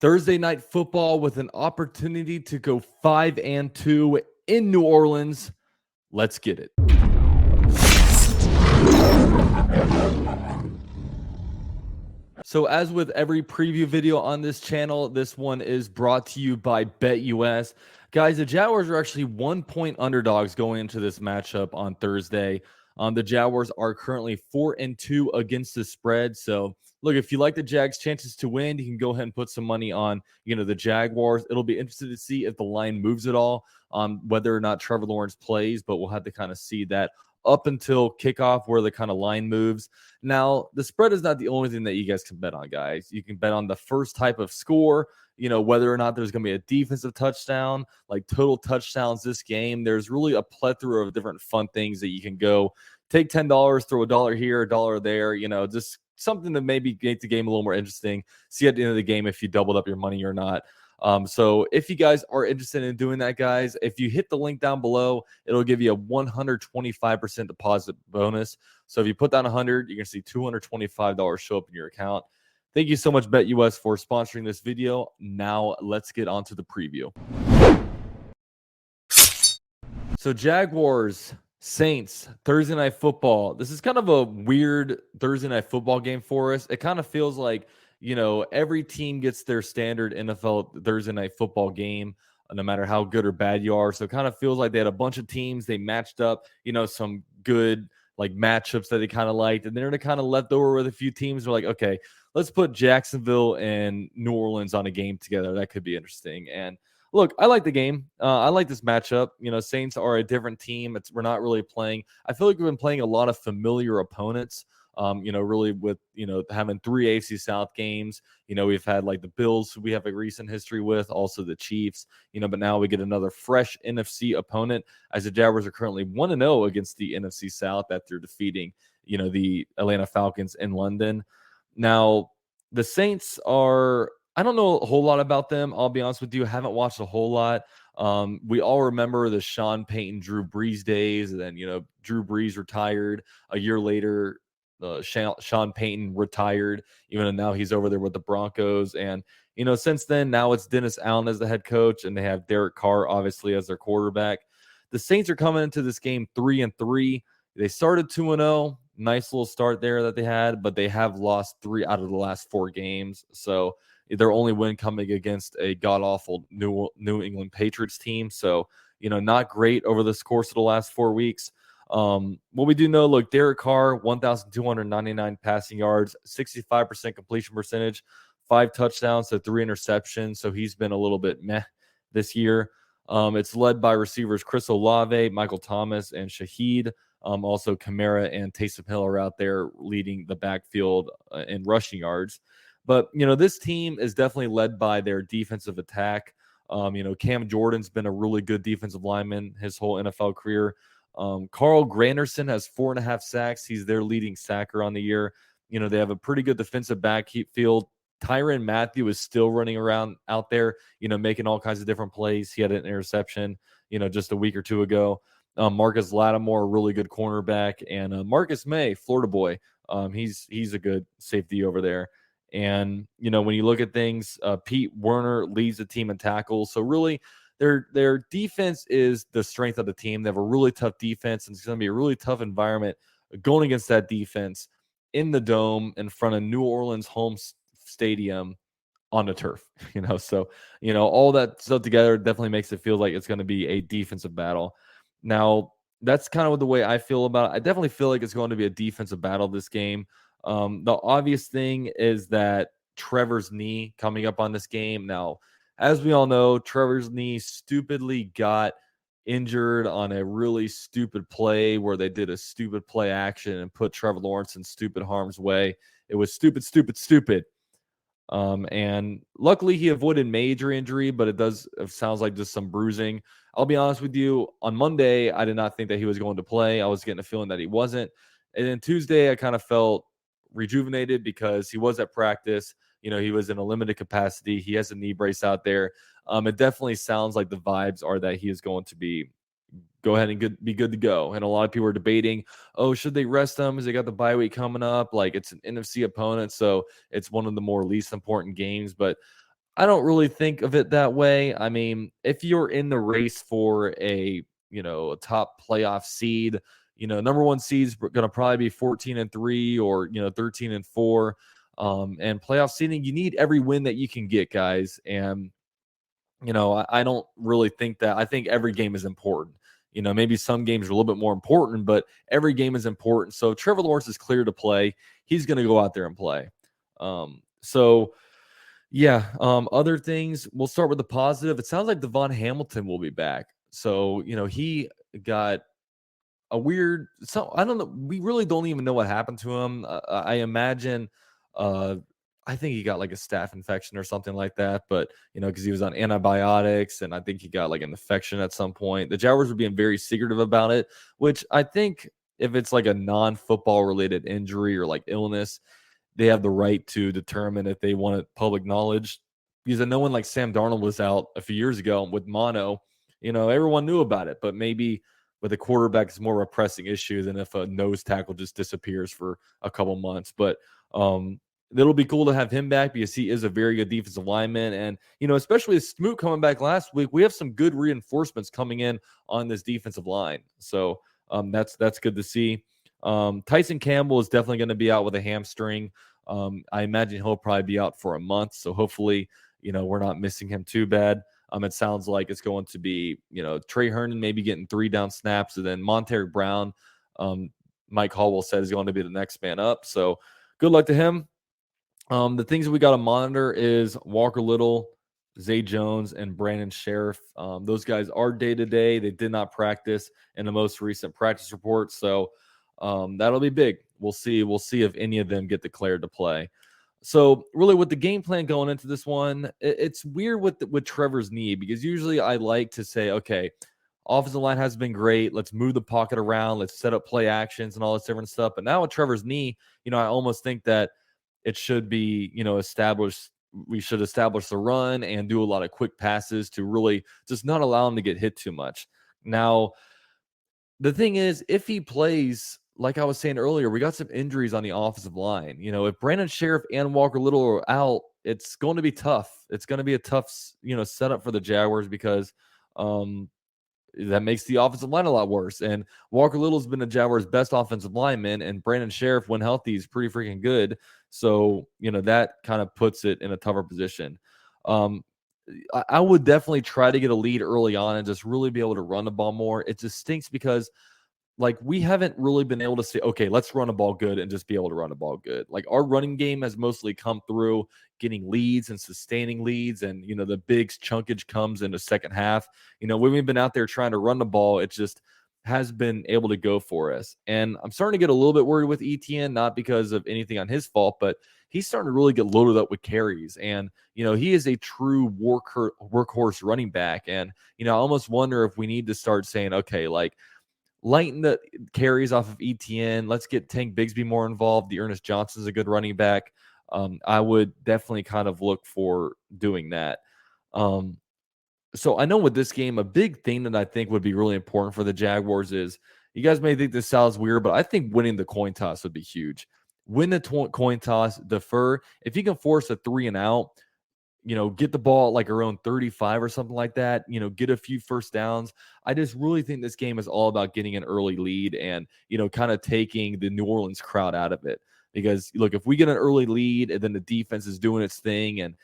Thursday night football with an opportunity to go 5-2 in New Orleans. Let's get it. So as with every preview video on this channel, this one is brought to you by BetUS. Guys, the Jaguars are actually 1-point underdogs going into this matchup on Thursday. The Jaguars are currently 4-2 against the spread. So look, if you like the Jags' chances to win, you can go ahead and put some money on, the Jaguars. It'll be interesting to see if the line moves at all on whether or not Trevor Lawrence plays, but we'll have to kind of see that up until kickoff where the kind of line moves. Now, the spread is not the only thing that you guys can bet on, guys. You can bet on the first type of score, whether or not there's going to be a defensive touchdown, like total touchdowns this game. There's really a plethora of different fun things that you can go take $10, throw $1 here, $1 there, just something to maybe make the game a little more interesting. See at the end of the game if you doubled up your money or not. So if you guys are interested in doing that, guys, if you hit the link down below, it'll give you a 125% deposit bonus. So if you put down 100, you're going to see $225 show up in your account. Thank you so much, BetUS, for sponsoring this video. Now let's get on to the preview. So Jaguars, Saints, Thursday night football. This is kind of a weird Thursday night football game for us. It kind of feels like, every team gets their standard NFL Thursday night football game, no matter how good or bad you are. So it kind of feels like they had a bunch of teams. They matched up, some good like matchups that they kind of liked. And they're kind of left over with a few teams. They're like, okay, let's put Jacksonville and New Orleans on a game together. That could be interesting. And look, I like the game. I like this matchup. Saints are a different team. We're not really playing. I feel like we've been playing a lot of familiar opponents. Really with, having 3 AFC South games. We've had like the Bills, who we have a recent history with, also the Chiefs, but now we get another fresh NFC opponent as the Jaguars are currently 1-0 against the NFC South after defeating, the Atlanta Falcons in London. Now, the Saints are, I don't know a whole lot about them. I'll be honest with you. I haven't watched a whole lot. We all remember the Sean Payton, Drew Brees days. And then, Drew Brees retired a year later. Sean Payton retired, even though now he's over there with the Broncos. And, since then, now it's Dennis Allen as the head coach, and they have Derek Carr, obviously, as their quarterback. The Saints are coming into this game 3-3. They started 2-0. Nice little start there that they had, but they have lost 3 out of the last 4 games. So their only win coming against a god-awful New England Patriots team. So, not great over the course of the last 4 weeks. What we do know, look, Derek Carr, 1,299 passing yards, 65% completion percentage, 5 touchdowns to 3 interceptions. So he's been a little bit meh this year. It's led by receivers Chris Olave, Michael Thomas, and Shaheed. Also Kamara and Taysom Hill are out there leading the backfield in rushing yards. But, this team is definitely led by their defensive attack. Cam Jordan's been a really good defensive lineman his whole NFL career. Carl Granderson has 4.5 sacks. He's their leading sacker on the year. They have a pretty good defensive backfield. Tyrann Mathieu is still running around out there, making all kinds of different plays. He had an interception, just a week or 2 ago. Marcus Lattimore, a really good cornerback, and Marcus May, Florida boy. He's a good safety over there. And, when you look at things, Pete Werner leads the team in tackles. So really, their defense is the strength of the team. They have a really tough defense, and it's going to be a really tough environment going against that defense in the Dome in front of New Orleans home stadium on the turf. So, all that stuff together definitely makes it feel like it's going to be a defensive battle. Now, that's kind of the way I feel about it. I definitely feel like it's going to be a defensive battle this game. The obvious thing is that Trevor's knee coming up on this game. Now, as we all know, Trevor's knee stupidly got injured on a really stupid play where they did a stupid play action and put Trevor Lawrence in stupid harm's way. It was stupid. And luckily he avoided major injury, but it sounds like just some bruising. I'll be honest with you, on Monday, I did not think that he was going to play. I was getting a feeling that he wasn't. And then Tuesday, I kind of felt rejuvenated because he was at practice. He was in a limited capacity. He has a knee brace out there. It definitely sounds like the vibes are that he is going to go ahead and be good to go. And a lot of people are debating, should they rest him? Because they got the bye week coming up. Like, it's an NFC opponent, so it's one of the more least important games. But I don't really think of it that way. I mean, if you're in the race for a top playoff seed, number one seed's going to probably be 14-3 or, 13-4. And playoff seeding, you need every win that you can get, guys. And, I don't really think that. I think every game is important. Maybe some games are a little bit more important, but every game is important. So Trevor Lawrence is clear to play. He's going to go out there and play. So, yeah. Other things, we'll start with the positive. It sounds like Devon Hamilton will be back. So, he got a weird, so I don't know. We really don't even know what happened to him. I imagine, uh, I think he got like a staph infection or something like that, but because he was on antibiotics, and I think he got like an infection at some point. The Jaguars were being very secretive about it, which I think if it's like a non-football related injury or like illness, they have the right to determine if they want it public knowledge. Because I know when like Sam Darnold was out a few years ago with mono, everyone knew about it, but maybe with a quarterback, it's more of a pressing issue than if a nose tackle just disappears for a couple months. But it'll be cool to have him back because he is a very good defensive lineman. And, especially with Smoot coming back last week, we have some good reinforcements coming in on this defensive line. So that's good to see. Tyson Campbell is definitely going to be out with a hamstring. I imagine he'll probably be out for a month. So hopefully, we're not missing him too bad. It sounds like it's going to be, Trey Herndon maybe getting 3 down snaps, and then Monteric Brown, Mike Hallwell said is going to be the next man up. So good luck to him. The things that we got to monitor is Walker Little, Zay Jones, and Brandon Sheriff. Those guys are day-to-day. They did not practice in the most recent practice report. So that'll be big. We'll see. We'll see if any of them get declared to play. So really, with the game plan going into this one, it's weird with Trevor's knee, because usually I like to say, okay, offensive line has been great. Let's move the pocket around. Let's set up play actions and all this different stuff. But now with Trevor's knee, I almost think that it should be, established. We should establish the run and do a lot of quick passes to really just not allow him to get hit too much. Now, the thing is, if he plays, like I was saying earlier, we got some injuries on the offensive line. If Brandon Sheriff and Walker Little are out, it's going to be tough. It's going to be a tough, setup for the Jaguars, because that makes the offensive line a lot worse. And Walker Little's been the Jaguars' best offensive lineman, and Brandon Sheriff, when healthy, is pretty freaking good. So, that kind of puts it in a tougher position. I would definitely try to get a lead early on and just really be able to run the ball more. It just stinks because, like, we haven't really been able to say, okay, let's run the ball good and just be able to run the ball good. Like, our running game has mostly come through getting leads and sustaining leads. And, the big chunkage comes in the second half. When we've been out there trying to run the ball, it just has been able to go for us. And I'm starting to get a little bit worried with ETN, not because of anything on his fault, but he's starting to really get loaded up with carries. And, he is a true workhorse running back. And, I almost wonder if we need to start saying, okay, like, lighten the carries off of ETN. Let's get Tank Bigsby more involved. The Ernest Johnson's a good running back. I would definitely kind of look for doing that. So I know with this game, a big thing that I think would be really important for the Jaguars is, you guys may think this sounds weird, but I think winning the coin toss would be huge. Win the coin toss, defer. If you can force a 3 and out, get the ball at like around 35 or something like that, get a few first downs. I just really think this game is all about getting an early lead and, kind of taking the New Orleans crowd out of it. Because look, if we get an early lead and then the defense is doing its thing and,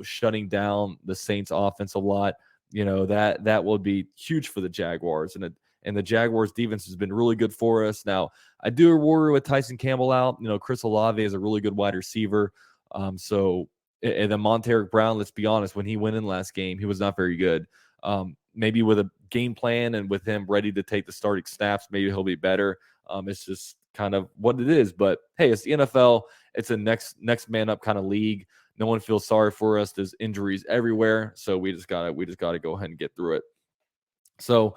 shutting down the Saints offense a lot, that will be huge for the Jaguars. And the Jaguars defense has been really good for us. Now, I do worry with Tyson Campbell out. Chris Olave is a really good wide receiver. And then Monteric Brown, let's be honest, when he went in last game, he was not very good. Maybe with a game plan and with him ready to take the starting snaps, maybe he'll be better. It's just kind of what it is. But hey, it's the NFL. It's a next man up kind of league. No one feels sorry for us. There's injuries everywhere, so we just gotta go ahead and get through it. So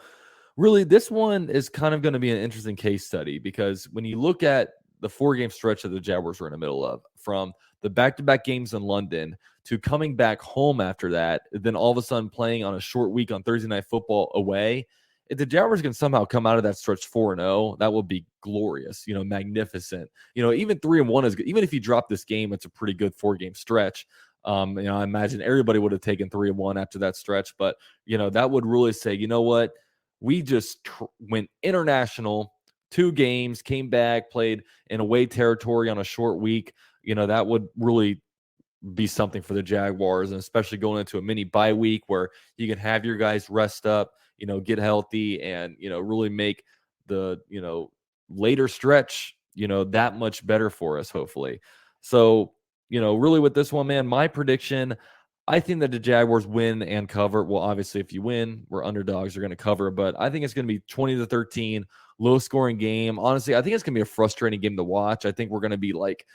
really, this one is kind of going to be an interesting case study, because when you look at the 4-game stretch that the Jaguars were in the middle of, from the back-to-back games in London to coming back home after that, then all of a sudden playing on a short week on Thursday Night Football away, if the Jaguars can somehow come out of that stretch 4-0, that will be glorious, magnificent. Even 3-1 is good. Even if you drop this game, it's a pretty good 4-game stretch. I imagine everybody would have taken 3-1 after that stretch, but that would really say, you know what, we just went international, 2 games, came back, played in away territory on a short week. That would really be something for the Jaguars, and especially going into a mini bye week where you can have your guys rest up, get healthy, and really make the later stretch that much better for us, hopefully. So really with this one, man, my prediction, I think that the Jaguars win and cover. Well, obviously, if you win, we're underdogs, are going to cover, but I think it's going to be 20-13, low scoring game. Honestly, I think it's going to be a frustrating game to watch. I think we're going to be like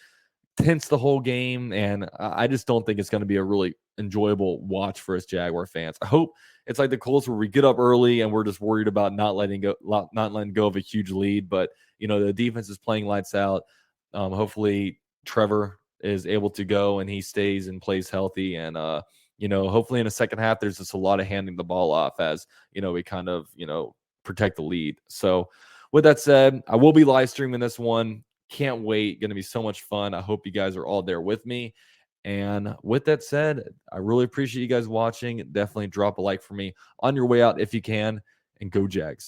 tense the whole game, and I just don't think it's going to be a really enjoyable watch for us Jaguar fans. I hope it's like the Colts where we get up early and we're just worried about not letting go of a huge lead. But the defense is playing lights out. Hopefully Trevor is able to go and he stays and plays healthy, and hopefully in the second half there's just a lot of handing the ball off as we kind of protect the lead. So with that said, I will be live streaming this one. Can't wait. Going to be so much fun. I hope you guys are all there with me. And with that said, I really appreciate you guys watching. Definitely drop a like for me on your way out if you can, and go Jags.